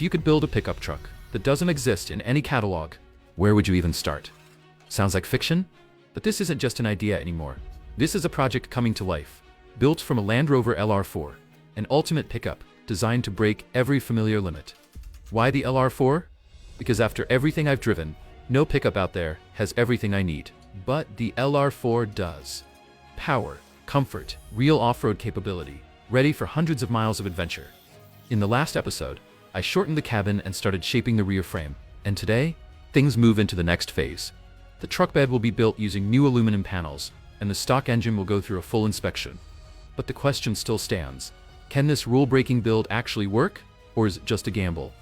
If you could build a pickup truck that doesn't exist in any catalog, where would you even start? Sounds like fiction? But this isn't just an idea anymore. This is a project coming to life, built from a Land Rover LR4, an ultimate pickup designed to break every familiar limit. Why the LR4? Because after everything I've driven, no pickup out there has everything I need. But the LR4 does. Power, comfort, real off-road capability, ready for hundreds of miles of adventure. In the last episode, I shortened the cabin and started shaping the rear frame. And today, things move into the next phase. The truck bed will be built using new aluminum panels, and the stock engine will go through a full inspection. But the question still stands. Can this rule-breaking build actually work, or is it just a gamble?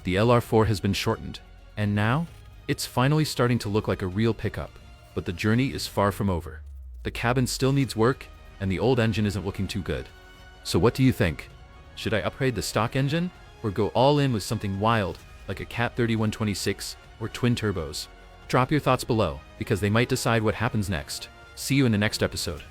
The LR4 has been shortened, and now, it's finally starting to look like a real pickup. But the journey is far from over. The cabin still needs work, and the old engine isn't looking too good. So what do you think? Should I upgrade the stock engine, or go all in with something wild, like a Cat 3126 or twin turbos? Drop your thoughts below, because they might decide what happens next. See you in the next episode.